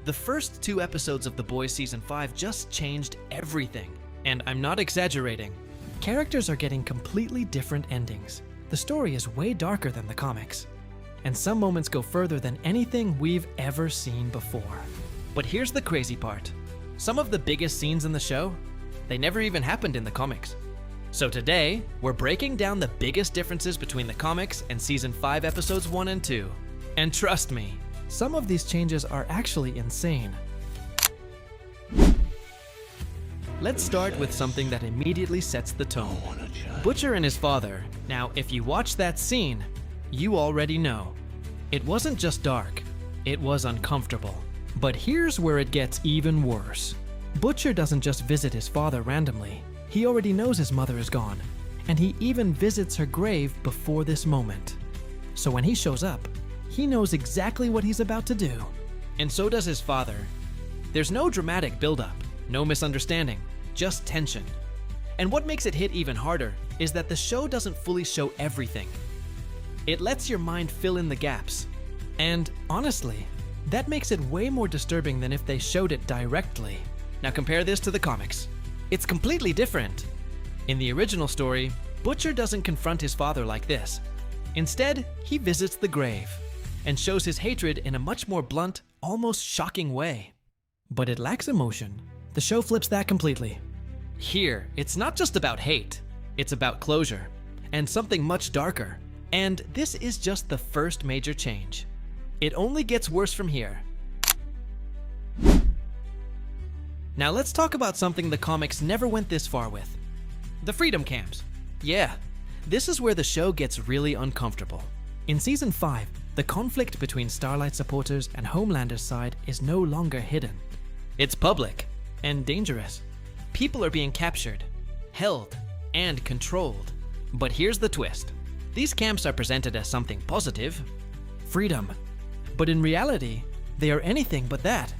The first 2 episodes of The Boys Season 5 just changed everything. And I'm not exaggerating. Characters are getting completely different endings. The story is way darker than the comics. And some moments go further than anything we've ever seen before. But here's the crazy part. Some of the biggest scenes in the show, they never even happened in the comics. So today, we're breaking down the biggest differences between the comics and Season 5 Episodes 1 and 2. And trust me, some of these changes are actually insane. Let's start with something that immediately sets the tone. Butcher and his father. Now, if you watch that scene, you already know. It wasn't just dark, it was uncomfortable. But here's where it gets even worse. Butcher doesn't just visit his father randomly. He already knows his mother is gone, and he even visits her grave before this moment. So when he shows up, he knows exactly what he's about to do. And so does his father. There's no dramatic buildup, no misunderstanding, just tension. And what makes it hit even harder is that the show doesn't fully show everything. It lets your mind fill in the gaps. And honestly, that makes it way more disturbing than if they showed it directly. Now compare this to the comics. It's completely different. In the original story, Butcher doesn't confront his father like this. Instead, he visits the grave and shows his hatred in a much more blunt, almost shocking way. But it lacks emotion. The show flips that completely. Here, it's not just about hate, it's about closure, and something much darker. And this is just the first major change. It only gets worse from here. Now let's talk about something the comics never went this far with. The freedom camps. Yeah, this is where the show gets really uncomfortable. In Season 5, the conflict between Starlight supporters and Homelander's side is no longer hidden. It's public and dangerous. People are being captured, held, and controlled. But here's the twist. These camps are presented as something positive, freedom. But in reality, they are anything but that.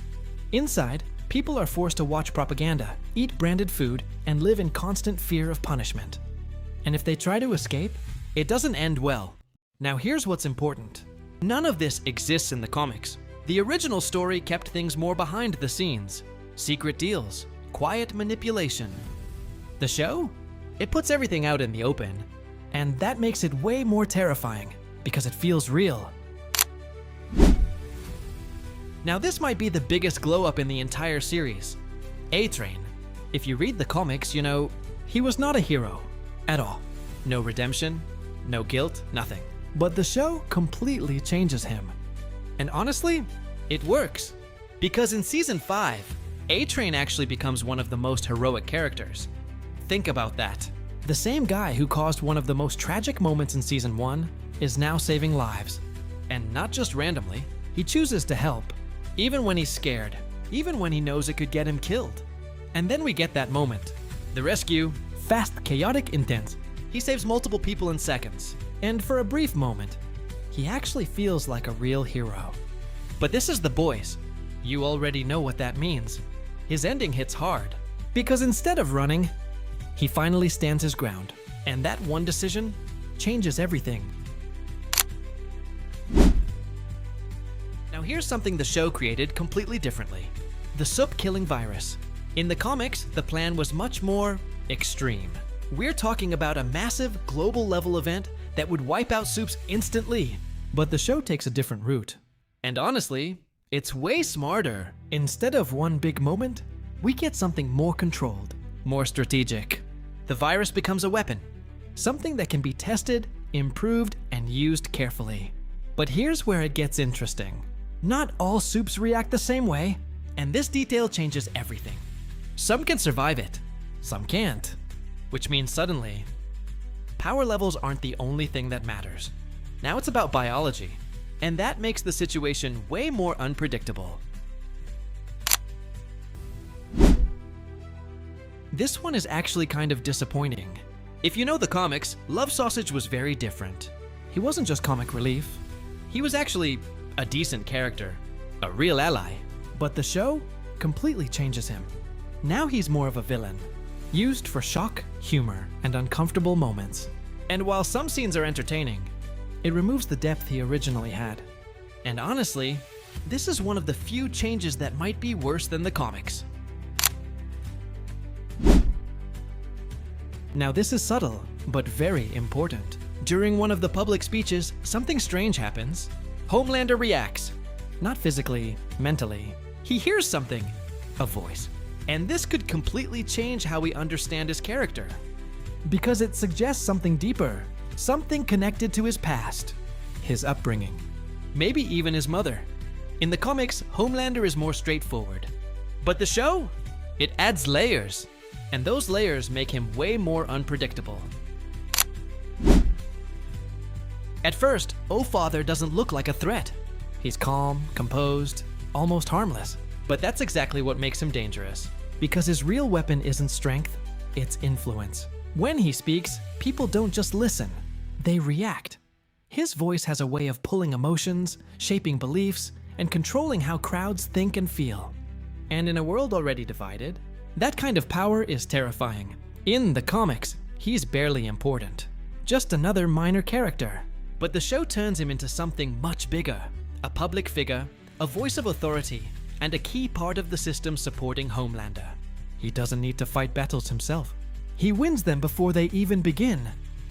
Inside, people are forced to watch propaganda, eat branded food, and live in constant fear of punishment. And if they try to escape, it doesn't end well. Now here's what's important. None of this exists in the comics. The original story kept things more behind the scenes. Secret deals, quiet manipulation. The show? It puts everything out in the open. And that makes it way more terrifying, because it feels real. Now this might be the biggest glow up in the entire series. A-Train. If you read the comics, you know, he was not a hero at all. No redemption, no guilt, nothing. But the show completely changes him. And honestly, it works. Because in Season 5, A-Train actually becomes one of the most heroic characters. Think about that. The same guy who caused one of the most tragic moments in Season 1 is now saving lives. And not just randomly, he chooses to help. Even when he's scared, even when he knows it could get him killed. And then we get that moment. The rescue, fast, chaotic, intense. He saves multiple people in seconds. And for a brief moment, he actually feels like a real hero. But this is The Boys. You already know what that means. His ending hits hard. Because instead of running, he finally stands his ground. And that one decision changes everything. Now here's something the show created completely differently. The soup-killing virus. In the comics, the plan was much more extreme. We're talking about a massive global-level event that would wipe out soups instantly. But the show takes a different route. And honestly, it's way smarter. Instead of one big moment, we get something more controlled, more strategic. The virus becomes a weapon, something that can be tested, improved, and used carefully. But here's where it gets interesting. Not all soups react the same way, and this detail changes everything. Some can survive it, some can't, which means suddenly, power levels aren't the only thing that matters. Now it's about biology, and that makes the situation way more unpredictable. This one is actually kind of disappointing. If you know the comics, Love Sausage was very different. He wasn't just comic relief. He was actually a decent character, a real ally. But the show completely changes him. Now he's more of a villain, used for shock, humor, and uncomfortable moments. And while some scenes are entertaining, it removes the depth he originally had. And honestly, this is one of the few changes that might be worse than the comics. Now this is subtle, but very important. During one of the public speeches, something strange happens. Homelander reacts. Not physically, mentally. He hears something. A voice. And this could completely change how we understand his character. Because it suggests something deeper. Something connected to his past. His upbringing. Maybe even his mother. In the comics, Homelander is more straightforward. But the show? It adds layers. And those layers make him way more unpredictable. At first, OFather doesn't look like a threat. He's calm, composed, almost harmless. But that's exactly what makes him dangerous. Because his real weapon isn't strength, it's influence. When he speaks, people don't just listen, they react. His voice has a way of pulling emotions, shaping beliefs, and controlling how crowds think and feel. And in a world already divided, that kind of power is terrifying. In the comics, he's barely important. Just another minor character. But the show turns him into something much bigger. A public figure, a voice of authority, and a key part of the system supporting Homelander. He doesn't need to fight battles himself. He wins them before they even begin,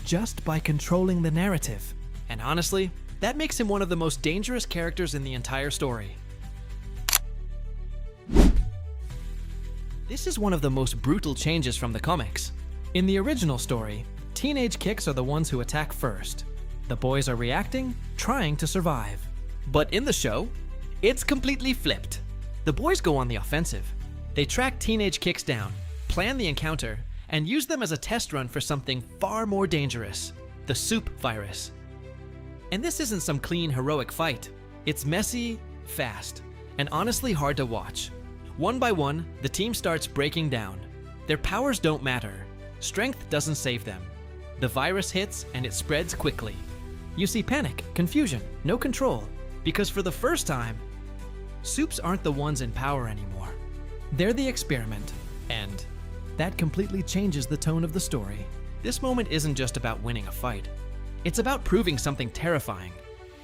just by controlling the narrative. And honestly, that makes him one of the most dangerous characters in the entire story. This is one of the most brutal changes from the comics. In the original story, teenage kicks are the ones who attack first. The boys are reacting, trying to survive. But in the show, it's completely flipped. The boys go on the offensive. They track teenage kicks down, plan the encounter, and use them as a test run for something far more dangerous, the soup virus. And this isn't some clean, heroic fight. It's messy, fast, and honestly hard to watch. One by one, the team starts breaking down. Their powers don't matter. Strength doesn't save them. The virus hits and it spreads quickly. You see panic, confusion, no control, because for the first time, soups aren't the ones in power anymore. They're the experiment, and that completely changes the tone of the story. This moment isn't just about winning a fight. It's about proving something terrifying.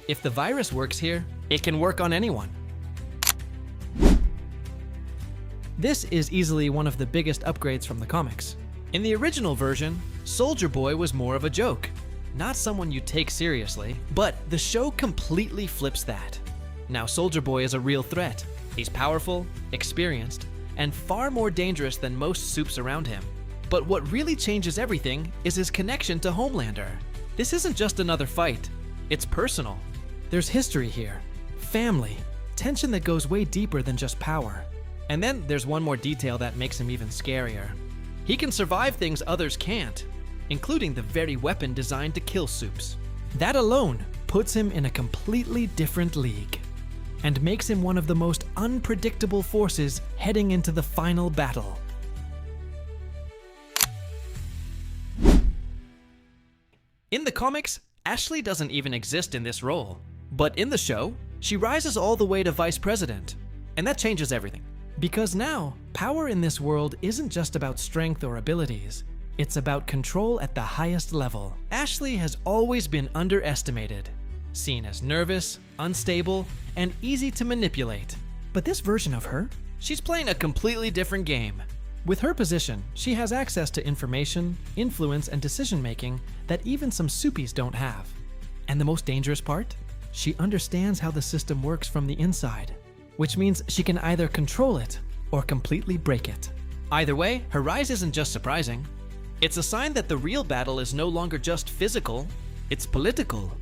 If the virus works here, it can work on anyone. This is easily one of the biggest upgrades from the comics. In the original version, Soulja Boy was more of a joke, not someone you take seriously, but the show completely flips that. Now Soulja Boy is a real threat. He's powerful, experienced, and far more dangerous than most soups around him. But what really changes everything is his connection to Homelander. This isn't just another fight, it's personal. There's history here, family, tension that goes way deeper than just power. And then there's one more detail that makes him even scarier. He can survive things others can't, including the very weapon designed to kill soups. That alone puts him in a completely different league, and makes him one of the most unpredictable forces heading into the final battle. In the comics, Ashley doesn't even exist in this role. But in the show, she rises all the way to vice president. And that changes everything. Because now, power in this world isn't just about strength or abilities. It's about control at the highest level. Ashley has always been underestimated, seen as nervous, unstable, and easy to manipulate. But this version of her, she's playing a completely different game. With her position, she has access to information, influence, and decision-making that even some soupies don't have. And the most dangerous part? She understands how the system works from the inside, which means she can either control it or completely break it. Either way, her rise isn't just surprising. It's a sign that the real battle is no longer just physical, it's political.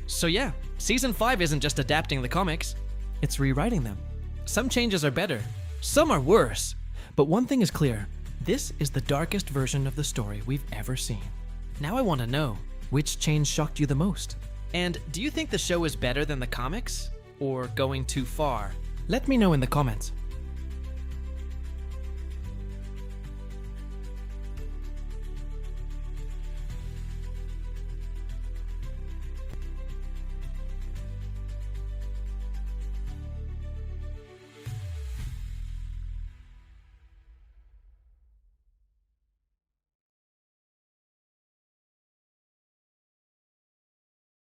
So yeah, Season 5 isn't just adapting the comics, it's rewriting them. Some changes are better, some are worse. But one thing is clear, this is the darkest version of the story we've ever seen. Now I want to know, which change shocked you the most? And do you think the show is better than the comics? Or going too far? Let me know in the comments.